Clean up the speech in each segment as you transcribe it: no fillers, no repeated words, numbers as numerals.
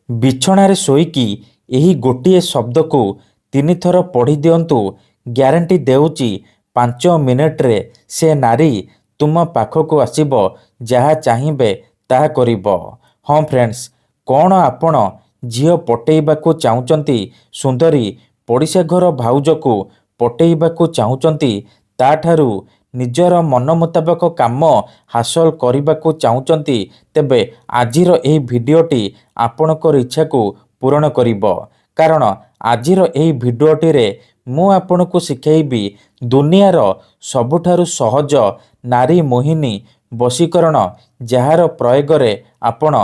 ବିଛଣାରେ ଶୋଇକି ଏହି ଗୋଟିଏ ଶବ୍ଦକୁ 3 ଥର ପଢ଼ି ଦିଅନ୍ତୁ। ଗ୍ୟାରେଣ୍ଟି ଦେଉଛି 5 ମିନିଟ୍ରେ ସେ ନାରୀ ତୁମ ପାଖକୁ ଆସିବ, ଯାହା ଚାହିଁବେ ତାହା କରିବ। ହଁ ଫ୍ରେଣ୍ଡସ୍, କ'ଣ ଆପଣ ଝିଅ ପଟେଇବାକୁ ଚାହୁଁଛନ୍ତି? ସୁନ୍ଦରୀ ପଡ଼ିଶା ଘର ଭାଉଜକୁ ପଟେଇବାକୁ ଚାହୁଁଛନ୍ତି? ତା'ଠାରୁ ନିଜର ମନ ମୁତାବକ କାମ ହାସଲ କରିବାକୁ ଚାହୁଁଛନ୍ତି? ତେବେ ଆଜିର ଏହି ଭିଡ଼ିଓଟି ଆପଣଙ୍କର ଇଚ୍ଛାକୁ ପୂରଣ କରିବ। କାରଣ ଆଜିର ଏହି ଭିଡ଼ିଓଟିରେ ମୁଁ ଆପଣଙ୍କୁ ଶିଖାଇବି ଦୁନିଆର ସବୁଠାରୁ ସହଜ ନାରୀ ମୋହିନୀ ବଶୀକରଣ, ଯାହାର ପ୍ରୟୋଗରେ ଆପଣ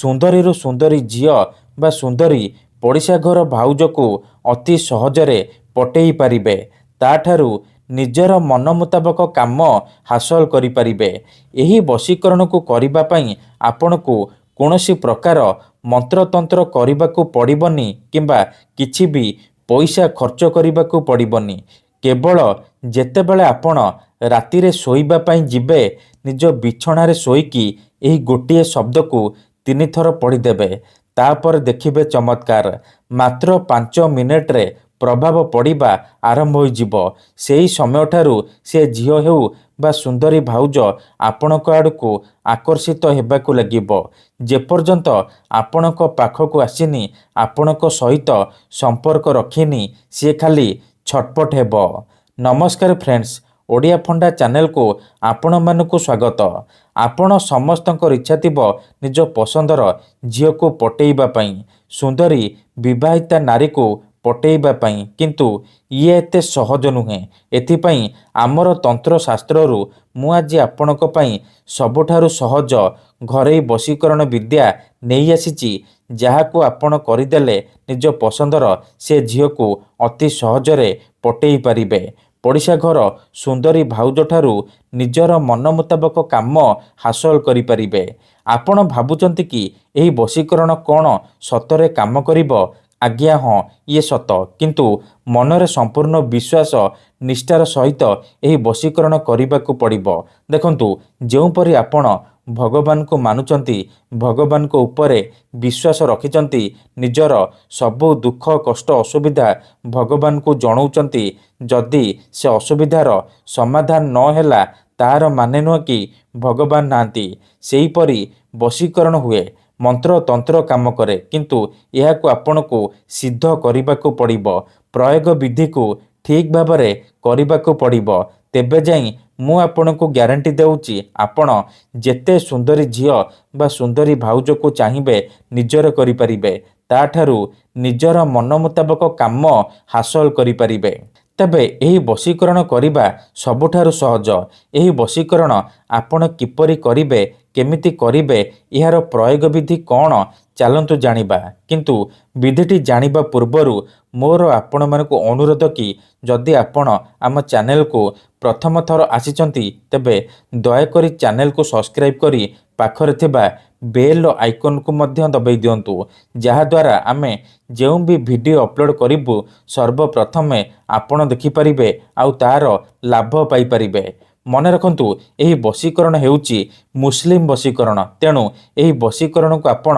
ସୁନ୍ଦରୀରୁ ସୁନ୍ଦରୀ ଝିଅ ବା ସୁନ୍ଦରୀ ପଡ଼ିଶା ଘର ଭାଉଜକୁ ଅତି ସହଜରେ ପଟେଇ ପାରିବେ। ତା'ଠାରୁ ନିଜର ମନ ମୁତାବକ କାମ ହାସଲ କରିପାରିବେ। ଏହି ବଶୀକରଣକୁ କରିବା ପାଇଁ ଆପଣଙ୍କୁ କୌଣସି ପ୍ରକାର ମନ୍ତ୍ରତନ୍ତ୍ର କରିବାକୁ ପଡ଼ିବନି କିମ୍ବା କିଛି ବି ପଇସା ଖର୍ଚ୍ଚ କରିବାକୁ ପଡ଼ିବନି। କେବଳ ଯେତେବେଳେ ଆପଣ ରାତିରେ ଶୋଇବା ପାଇଁ ଯିବେ, ନିଜ ବିଛଣାରେ ଶୋଇକି ଏହି ଗୋଟିଏ ଶବ୍ଦକୁ 3 ଥର ପଢ଼ିଦେବେ। ତାପରେ ଦେଖିବେ ଚମତ୍କାର। ମାତ୍ର 5 ମିନିଟ୍ରେ ପ୍ରଭାବ ପଡ଼ିବା ଆରମ୍ଭ ହୋଇଯିବ। ସେହି ସମୟଠାରୁ ସେ ଝିଅ ହେଉ ବା ସୁନ୍ଦରୀ ଭାଉଜ ଆପଣଙ୍କ ଆଡ଼କୁ ଆକର୍ଷିତ ହେବାକୁ ଲାଗିବ। ଯେପର୍ଯ୍ୟନ୍ତ ଆପଣଙ୍କ ପାଖକୁ ଆସିନି, ଆପଣଙ୍କ ସହିତ ସମ୍ପର୍କ ରଖିନି, ସିଏ ଖାଲି ଛଟପଟ ହେବ। ନମସ୍କାର ଫ୍ରେଣ୍ଡସ୍, ଓଡ଼ିଆ ଫଣ୍ଡା ଚ୍ୟାନେଲକୁ ଆପଣମାନଙ୍କୁ ସ୍ୱାଗତ। ଆପଣ ସମସ୍ତଙ୍କର ଇଚ୍ଛା ଥିବ ନିଜ ପସନ୍ଦର ଝିଅକୁ ପଟେଇବା ପାଇଁ, ସୁନ୍ଦରୀ ବିବାହିତା ନାରୀକୁ ପଟେଇବା ପାଇଁ, କିନ୍ତୁ ଇଏ ଏତେ ସହଜ ନୁହେଁ। ଏଥିପାଇଁ ଆମର ତନ୍ତ୍ରଶାସ୍ତ୍ରରୁ ମୁଁ ଆଜି ଆପଣଙ୍କ ପାଇଁ ସବୁଠାରୁ ସହଜ ଘରୋଇ ବଶୀକରଣ ବିଦ୍ୟା ନେଇ ଆସିଛି, ଯାହାକୁ ଆପଣ କରିଦେଲେ ନିଜ ପସନ୍ଦର ସେ ଝିଅକୁ ଅତି ସହଜରେ ପଟେଇ ପାରିବେ। ପଡ଼ିଶା ଘର ସୁନ୍ଦରୀ ଭାଉଜଠାରୁ ନିଜର ମନ ମୁତାବକ କାମ ହାସଲ କରିପାରିବେ। ଆପଣ ଭାବୁଛନ୍ତି କି ଏହି ବଶୀକରଣ କ'ଣ ସତରେ କାମ କରିବ? ଆଜ୍ଞା ହଁ, ଇଏ ସତ। କିନ୍ତୁ ମନରେ ସମ୍ପୂର୍ଣ୍ଣ ବିଶ୍ୱାସ ନିଷ୍ଠାର ସହିତ ଏହି ବଶୀକରଣ କରିବାକୁ ପଡ଼ିବ। ଦେଖନ୍ତୁ, ଯେଉଁପରି ଆପଣ ଭଗବାନଙ୍କୁ ମାନୁଛନ୍ତି, ଭଗବାନଙ୍କ ଉପରେ ବିଶ୍ୱାସ ରଖିଛନ୍ତି, ନିଜର ସବୁ ଦୁଃଖ କଷ୍ଟ ଅସୁବିଧା ଭଗବାନଙ୍କୁ ଜଣାଉଛନ୍ତି, ଯଦି ସେ ଅସୁବିଧାର ସମାଧାନ ନ ହେଲା, ତାହାର ମାନେ ନୁହେଁ କି ଭଗବାନ ନାହାନ୍ତି। ସେହିପରି ବଶୀକରଣ ହୁଏ, ମନ୍ତ୍ରତନ୍ତ୍ର କାମ କରେ, କିନ୍ତୁ ଏହାକୁ ଆପଣଙ୍କୁ ସିଦ୍ଧ କରିବାକୁ ପଡ଼ିବ। ପ୍ରୟୋଗ ବିଧିକୁ ଠିକ୍ ଭାବରେ କରିବାକୁ ପଡ଼ିବ। ତେବେ ଯାଇ ମୁଁ ଆପଣଙ୍କୁ ଗ୍ୟାରେଣ୍ଟି ଦେଉଛି, ଆପଣ ଯେତେ ସୁନ୍ଦରୀ ଝିଅ ବା ସୁନ୍ଦରୀ ଭାଉଜକୁ ଚାହିଁବେ ନିଜର କରିପାରିବେ। ତା'ଠାରୁ ନିଜର ମନ ମୁତାବକ କାମ ହାସଲ କରିପାରିବେ। ତେବେ ଏହି ବଶୀକରଣ କରିବା ସବୁଠାରୁ ସହଜ। ଏହି ବଶୀକରଣ ଆପଣ କିପରି କରିବେ, କେମିତି କରିବେ, ଏହାର ପ୍ରୟୋଗ ବିଧି କ'ଣ, ଚାଲନ୍ତୁ ଜାଣିବା। କିନ୍ତୁ ବିଧିଟି ଜାଣିବା ପୂର୍ବରୁ ମୋର ଆପଣମାନଙ୍କୁ ଅନୁରୋଧ କି ଯଦି ଆପଣ ଆମ ଚ୍ୟାନେଲକୁ ପ୍ରଥମ ଥର ଆସିଛନ୍ତି, ତେବେ ଦୟାକରି ଚ୍ୟାନେଲକୁ ସବସ୍କ୍ରାଇବ୍ କରି ପାଖରେ ଥିବା ବେଲ୍ ଆଇକନ୍କୁ ମଧ୍ୟ ଦବାଇ ଦିଅନ୍ତୁ, ଯାହାଦ୍ୱାରା ଆମେ ଯେଉଁ ବି ଭିଡ଼ିଓ ଅପଲୋଡ଼ କରିବୁ ସର୍ବପ୍ରଥମେ ଆପଣ ଦେଖିପାରିବେ ଆଉ ତା'ର ଲାଭ ପାଇପାରିବେ। ମନେ ରଖନ୍ତୁ, ଏହି ବଶୀକରଣ ହେଉଛି ମୁସଲିମ ବଶୀକରଣ। ତେଣୁ ଏହି ବଶୀକରଣକୁ ଆପଣ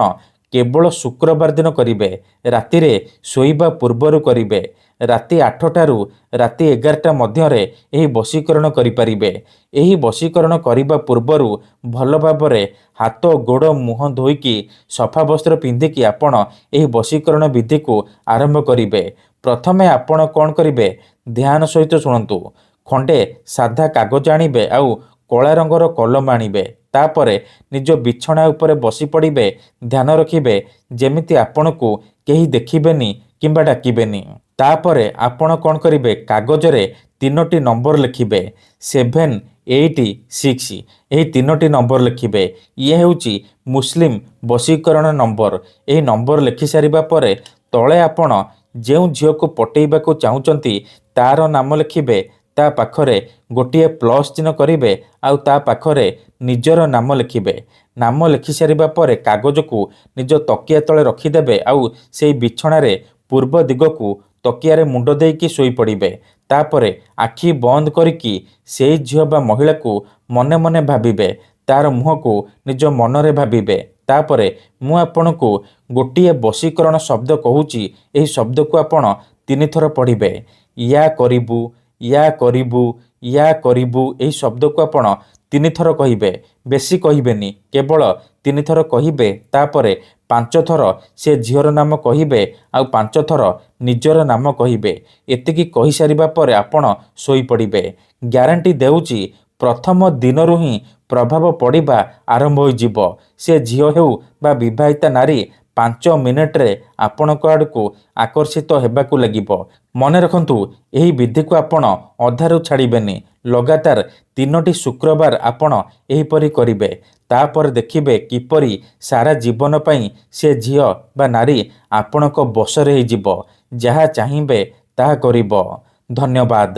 କେବଳ ଶୁକ୍ରବାର ଦିନ କରିବେ। ରାତିରେ ଶୋଇବା ପୂର୍ବରୁ କରିବେ। ରାତି 8ଟାରୁ ରାତି 11ଟା ମଧ୍ୟରେ ଏହି ବଶୀକରଣ କରିପାରିବେ। ଏହି ବଶୀକରଣ କରିବା ପୂର୍ବରୁ ଭଲ ଭାବରେ ହାତ ଗୋଡ଼ ମୁହଁ ଧୋଇକି ସଫା ବସ୍ତ୍ର ପିନ୍ଧିକି ଆପଣ ଏହି ବଶୀକରଣ ବିଧିକୁ ଆରମ୍ଭ କରିବେ। ପ୍ରଥମେ ଆପଣ କ'ଣ କରିବେ, ଧ୍ୟାନ ସହିତ ଶୁଣନ୍ତୁ। ଖଣ୍ଡେ ସାଧା କାଗଜ ଆଣିବେ ଆଉ କଳା ରଙ୍ଗର କଲମ ଆଣିବେ। ତାପରେ ନିଜ ବିଛଣା ଉପରେ ବସି ପଡ଼ିବେ। ଧ୍ୟାନ ରଖିବେ ଯେମିତି ଆପଣଙ୍କୁ କେହି ଦେଖିବେନି କିମ୍ବା ଡାକିବେନି। ତାପରେ ଆପଣ କ'ଣ କରିବେ, କାଗଜରେ 3ଟି ନମ୍ବର ଲେଖିବେ। 7, 8, 6 ଏହି 3ଟି ନମ୍ବର ଲେଖିବେ। ଇଏ ହେଉଛି ମୁସଲିମ ବଶୀକରଣ ନମ୍ବର। ଏହି ନମ୍ବର ଲେଖିସାରିବା ପରେ ତଳେ ଆପଣ ଯେଉଁ ଝିଅକୁ ପଟେଇବାକୁ ଚାହୁଁଛନ୍ତି ତା'ର ନାମ ଲେଖିବେ। ତା ପାଖରେ ଗୋଟିଏ ପ୍ଲସ୍ ଚିହ୍ନ କରିବେ ଆଉ ତା ପାଖରେ ନିଜର ନାମ ଲେଖିବେ। ନାମ ଲେଖିସାରିବା ପରେ କାଗଜକୁ ନିଜ ତକିଆ ତଳେ ରଖିଦେବେ ଆଉ ସେହି ବିଛଣାରେ ପୂର୍ବ ଦିଗକୁ ତକିଆରେ ମୁଣ୍ଡ ଦେଇକି ଶୋଇପଡ଼ିବେ। ତାପରେ ଆଖି ବନ୍ଦ କରିକି ସେହି ଝିଅ ବା ମହିଳାକୁ ମନେ ମନେ ଭାବିବେ। ତା'ର ମୁହଁକୁ ନିଜ ମନରେ ଭାବିବେ। ତାପରେ ମୁଁ ଆପଣଙ୍କୁ ଗୋଟିଏ ବଶୀକରଣ ଶବ୍ଦ କହୁଛି। ଏହି ଶବ୍ଦକୁ ଆପଣ 3 ଥର ପଢ଼ିବେ। ୟା କରିବୁ, ୟା କରିବୁ, ୟା କରିବୁ। ଏହି ଶବ୍ଦକୁ ଆପଣ 3 ଥର କହିବେ, ବେଶୀ କହିବେନି, କେବଳ 3 ଥର କହିବେ। ତାପରେ 5 ଥର ସେ ଝିଅର ନାମ କହିବେ ଆଉ 5 ଥର ନିଜର ନାମ କହିବେ। ଏତିକି କହିସାରିବା ପରେ ଆପଣ ଶୋଇପଡ଼ିବେ। ଗ୍ୟାରେଣ୍ଟି ଦେଉଛି ପ୍ରଥମ ଦିନରୁ ହିଁ ପ୍ରଭାବ ପଡ଼ିବା ଆରମ୍ଭ ହୋଇଯିବ। ସେ ଝିଅ ହେଉ ବା ବିବାହିତା ନାରୀ 5 ମିନିଟରେ ଆପଣଙ୍କ ଆଡ଼କୁ ଆକର୍ଷିତ ହେବାକୁ ଲାଗିବ। ମନେ ରଖନ୍ତୁ, ଏହି ବିଧିକୁ ଆପଣ ଅଧାରୁ ଛାଡ଼ିବେନି। ଲଗାତାର 3ଟି ଶୁକ୍ରବାର ଆପଣ ଏହିପରି କରିବେ। ତାପରେ ଦେଖିବେ କିପରି ସାରା ଜୀବନ ପାଇଁ ସେ ଝିଅ ବା ନାରୀ ଆପଣଙ୍କ ବଶରେ ହେଇଯିବ। ଯାହା ଚାହିଁବେ ତାହା କରିବ। ଧନ୍ୟବାଦ।